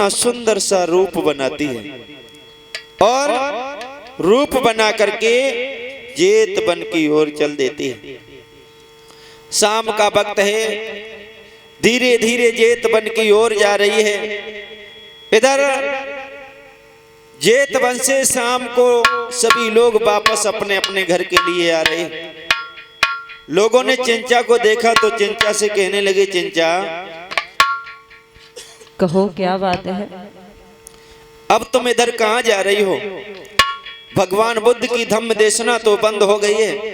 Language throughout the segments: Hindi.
अपना सुंदर सा रूप बनाती है और रूप बना करके जेत वन की ओर चल देती है। शाम का वक्त है, धीरे धीरे जेत वन की ओर जा रही है। इधर जेत वन से शाम को सभी लोग वापस अपने अपने घर के लिए आ रहे हैं। लोगों ने चिंचा को देखा तो चिंचा से कहने लगे, चिंचा कहो क्या बात है? अब तुम इधर कहाँ जा रही हो? भगवान बुद्ध की धम्म देशना तो बंद हो गई है,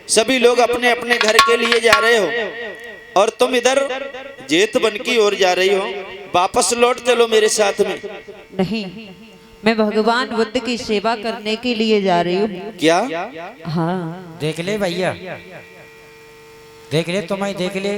सभी लोग अपने अपने घर के लिए जा रहे हो और तुम इधर जेत वन की ओर जा रही हो। वापस लौट चलो मेरे साथ में। नहीं, मैं भगवान बुद्ध की सेवा करने के लिए जा रही हूँ। क्या? हाँ। देख ले भैया, देख ले, तुम्हें देख ले,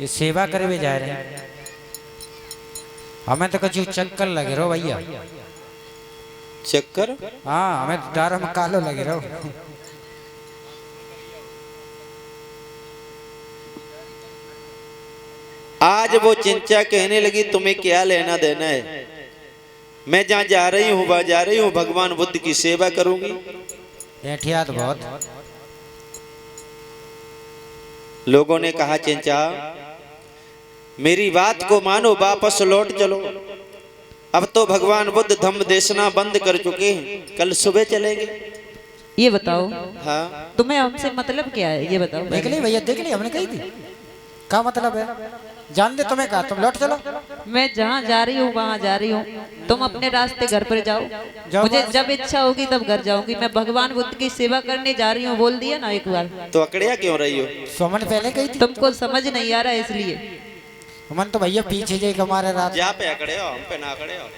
ये सेवा करे हुए जा रहे हैं। हमें तो कुछ चक्कर लगे रहो भैया। चक्कर? हाँ, हमें दारू में कालो लगे रहो। आज वो चिंचा कहने लगी, तुम्हें क्या लेना देना है? मैं जहाँ जा रही हूँ वहाँ जा रही हूँ, भगवान बुद्ध की सेवा करूंगी। एहतियात बहुत। लोगों ने कहा, चिंचा मेरी बात को मानो, वापस लौट चलो। अब तो भगवान बुद्ध धम्म देशना बंद कर चुके हैं, कल सुबह चलेंगे। ये बताओ, हाँ, तुम्हें हमसे मतलब क्या है? ये बताओ। देख ले भैया, देख ले, हमने कही थी। क्या मतलब है? जान दे, तुम्हें कहा तुम लौट चलो। मैं जहाँ जा रही हूँ वहाँ जा रही हूँ, तुम अपने रास्ते घर पर जाओ। मुझे जब इच्छा होगी तब घर जाऊंगी। मैं भगवान बुद्ध की सेवा करने जा रही हूँ, बोल दिया ना एक बार। तो अकड़िया क्यों रही हो? सोमन पहले कही थी। तुमको समझ नहीं आ रहा है इसलिए। मन तो भैया पीछे जाए हमारे रात। जा पे अकड़े हो, हम पे ना अकड़े हो।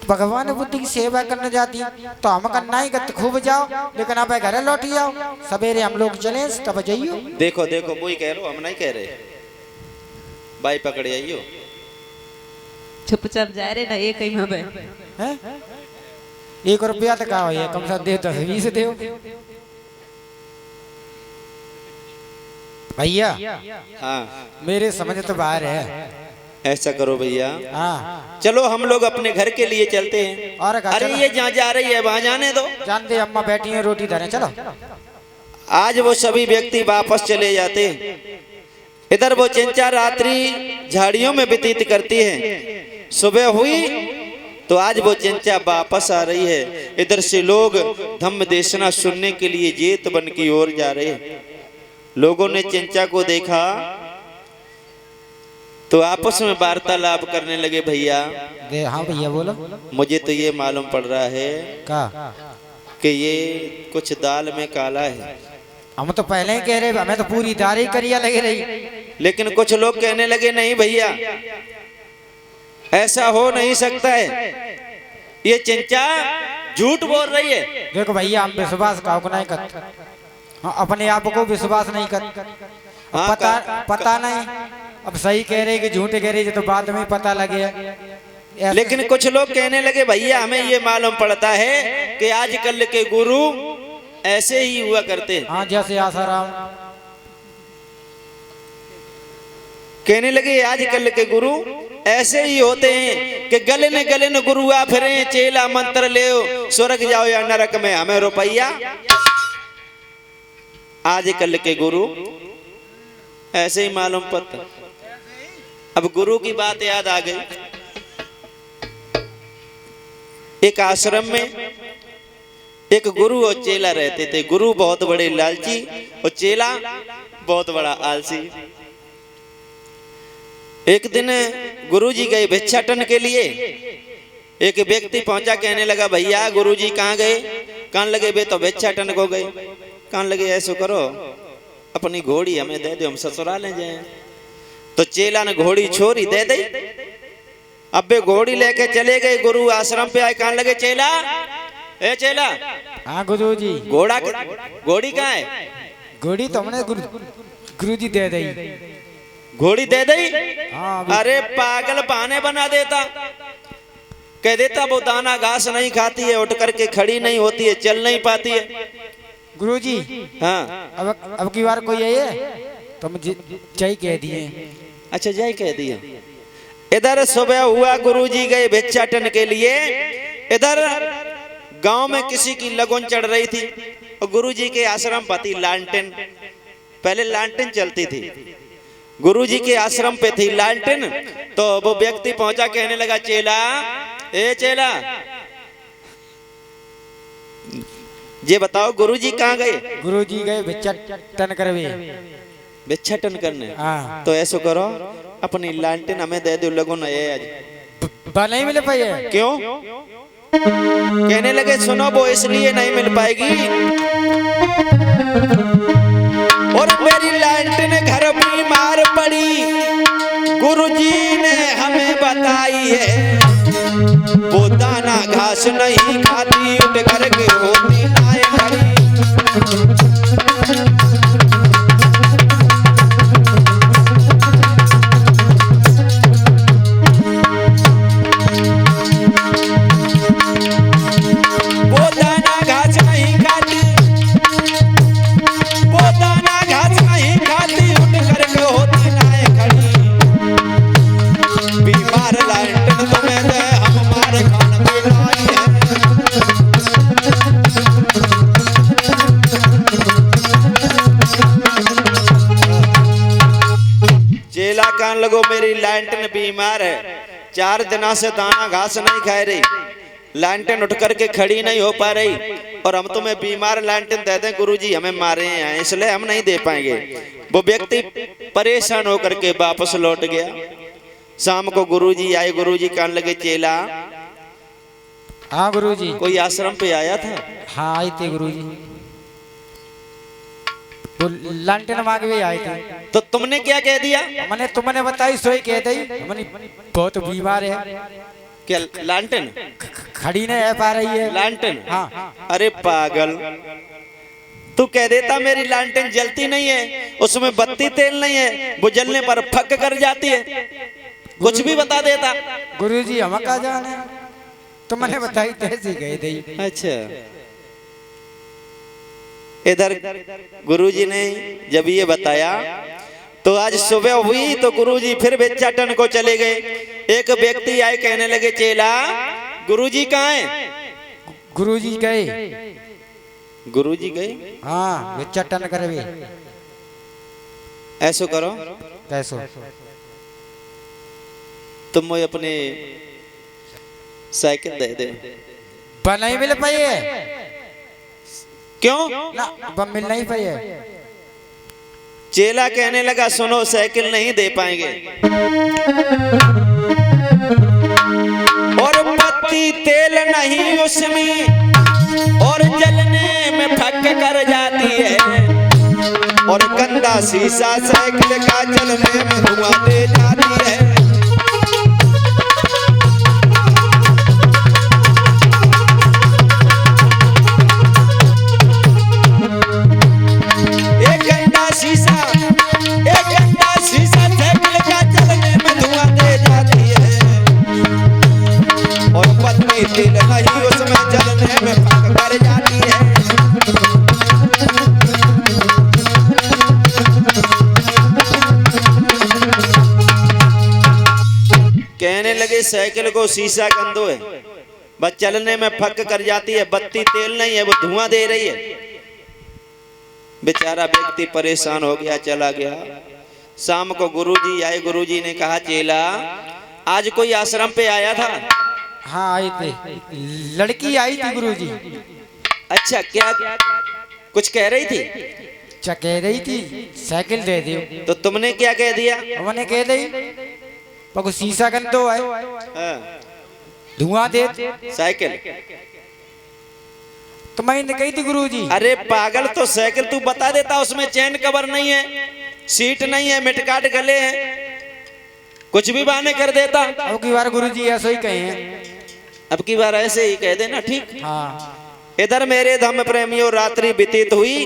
भगवान बुद्ध की सेवा करने जाती है तो हम करना ही करते, खूब जाओ, लेकिन आप घर लौट जाओ। सवेरे हम लोग चले तब जाइयो। देखो देखो, वो ही कह रहे हो, हम नहीं कह रहे। बाई पकड़े आइयो। चुपचाप जा रहे ना, एक ही में हैं? 1 रुपया तो कहा है, कम से कम दे 10-20 दे भैया। हाँ, मेरे समझ तो बाहर है। ऐसा करो भैया, हाँ, चलो हम लोग अपने घर के लिए चलते हैं। और अरे ये जहाँ जा रही है वहाँ जाने दो। जान दे, अम्मा बैठी है, रोटी धरे, चलो। आज वो सभी व्यक्ति वापस चले जाते हैं। इधर वो चिंचा रात्रि झाड़ियों में व्यतीत करती है। सुबह हुई तो आज वो चिंचा वापस आ रही है। इधर से लोग धम्म देशना सुनने के लिए जेत वन की ओर जा रहे हैं। लोगों ने चिंचा को देखा तो आपस में वार्तालाप करने लगे, भैया हाँ भैया बोलो। मुझे तो ये मालूम पड़ रहा है का कि ये कुछ दाल में काला है। हम तो पहले ही कह रहे, हमें तो पूरी दारी करिया लगे रही। लेकिन कुछ लोग कहने लगे, नहीं भैया ऐसा हो नहीं सकता है, ये चिंचा झूठ बोल रही है। देखो भैया, हम विश्वास काको नहीं करते। हाँ, अपने आप को विश्वास नहीं कर। हाँ, पता नहीं अब सही कह रहे कि झूठ कह रही, तो बाद में पता लगे। लेकिन कुछ लोग कहने लगे, भैया हमें ये मालूम पड़ता है कि आजकल के गुरु ऐसे ही हुआ करते हैं। हाँ, जैसे आसाराम। कहने लगे आजकल के गुरु ऐसे ही होते हैं कि गले न गुरु आ फिरे, चेला मंत्र ले स्वर्ग जाओ या नरक में हमें रुपया। आजकल के गुरु ऐसे ही मालूम पड़ता। अब गुरु की बात याद आ गई। एक आश्रम में एक गुरु और चेला रहते थे। गुरु बहुत बड़े लालची और चेला बहुत बड़ा आलसी। एक दिन गुरुजी गए भिक्षाटन के लिए। एक व्यक्ति पहुंचा, कहने लगा, भैया गुरुजी कहाँ गए? कहने लगे, बे तो भिक्षाटन को गए। कहने लगे, ऐसा करो अपनी घोड़ी हमें दे दो, हम ससुराल जाए। तो चेला ने घोड़ी छोड़ी दे दी। अब वे घोड़ी लेके चले गए, गुरु आश्रम पे आए। कहने लगे, चेला ए चेला। हाँ गुरुजी। घोड़ी कहाँ है? घोड़ी तो हमने गुरुजी दे दी। घोड़ी दे दी? हाँ, अरे पागल, बहाने बना देता। कह देता वो दाना घास नहीं खाती है, उठ करके खड़ी नहीं होती है, चल नहीं पाती है। गुरुजी हाँ, अब की बार कोई है तो मुझे जय कह दिए। अच्छा जय कह दिया। इधर सुबह हुआ, गुरुजी गए भिक्षाटन के लिए। इधर गांव में किसी की लगन चढ़ रही थी और गुरुजी के आश्रम पति लालटेन, पहले लालटेन चलती थी, गुरुजी के आश्रम पे थी लालटेन। तो वो व्यक्ति पहुंचा, कहने लगा चेला, ए चेला, ये बताओ गुरुजी कहाँ गए? गुरुजी गए भिक्षाटन करवे। भिक्षाटन करने? हाँ। तो ऐसा करो, अपनी लालटेन हमें दे दो, लगो ना ये आज। नहीं मिल पाई है। क्यों? कहने लगे सुनो, वो इसलिए नहीं मिल पाएगी, और मेरी लालटेन घर बीमार पड़ी, गुरुजी ने हमें बताई है, वो दाना घास नहीं खाती, उठ करके होती नाय खड़ी। वो दाना घास नहीं खाती, वो दाना घास नहीं खाती, उठ करके होती नाय खड़ी। बीमार लालटेन तुम्हें दे, हम मारे खान पे लाई है। चेला कान लगो, मेरी लालटेन बीमार है, 4 दिनों से दाना घास नहीं खा रही, लालटेन उठ करके खड़ी नहीं हो पा रही, और हम तुम्हें बीमार लालटेन दे दें, गुरुजी हमें मारे हैं, इसलिए हम नहीं दे पाएंगे। वो व्यक्ति परेशान होकर के वापस लौट गया। शाम को गुरुजी आए, गुरुजी कहने लगे चेला, हाँ गुरुजी। कोई आश्रम पे आया था? हाँ आई थी गुरुजी, वो लालटेन मांग भी आई थी। तो तुमने क्या कह दिया? मैंने तुमने बताई सोई कह दी, मैंने बहुत बीमार है, क्या लालटेन खड़ी नहीं रह पा रही है। लालटेन? हाँ। अरे पागल, तू कह देता मेरी लालटेन जलती नहीं है, उसमें बत्ती तेल नहीं है, वो जलने पर फक कर जाती है, कुछ भी बता देता। गुरुजी हम का जाने, तुमने बताई तैसी कह दी। अच्छा, इधर गुरुजी ने जब ये बताया तो आज सुबह हुई तो गुरुजी फिर भिक्षाटन को चले गए। एक व्यक्ति आए, कहने लगे चेला, गुरुजी कहाँ हैं? गुरुजी गए। गुरुजी गए? हाँ भिक्षाटन करवे। ऐसो करो, कैसो? तुम मुझे अपने साइकिल दे दे। पर नहीं मिल पाई है। क्यों? ना बम मिल नहीं पाई है। चेला कहने लगा सुनो, साइकिल नहीं दे पाएंगे, और बत्ती तेल नहीं उसमें, और जलने में फक कर जाती है, और गंदा शीशा साइकिल का जलने में धुआं दे जाती है। तेल नहीं उसमें जलने में फक कर जाती है। कहने लगे साइकिल को शीशा गंदो है, बस चलने में फक कर जाती है, बत्ती तेल नहीं है, वो धुआं दे रही है। बेचारा व्यक्ति परेशान हो गया, चला गया। शाम को गुरुजी आए, गुरुजी ने कहा चेला, आज कोई आश्रम पे आया था? हाँ आई थी, लड़की आई थी गुरुजी। अच्छा, क्या कुछ कह रही थी? क्या कह रही थी? साइकिल दे दियो। तो तुमने क्या कह दिया? मैंने कह दी पको शीशा गंदो है, धुआं दे साइकिल। तो मैंने कही थी गुरुजी। अरे पागल, तो साइकिल तू बता देता, उसमें चैन कवर नहीं है, सीट नहीं है, मिटकाट गले हैं, कुछ भी बहाने कर देता। अब की बार गुरुजी ऐसा ही कहे हैं, अब की बार ऐसे ही कह देना, ठीक? हाँ। इधर मेरे धम्म प्रेमियों रात्रि व्यतीत हुई।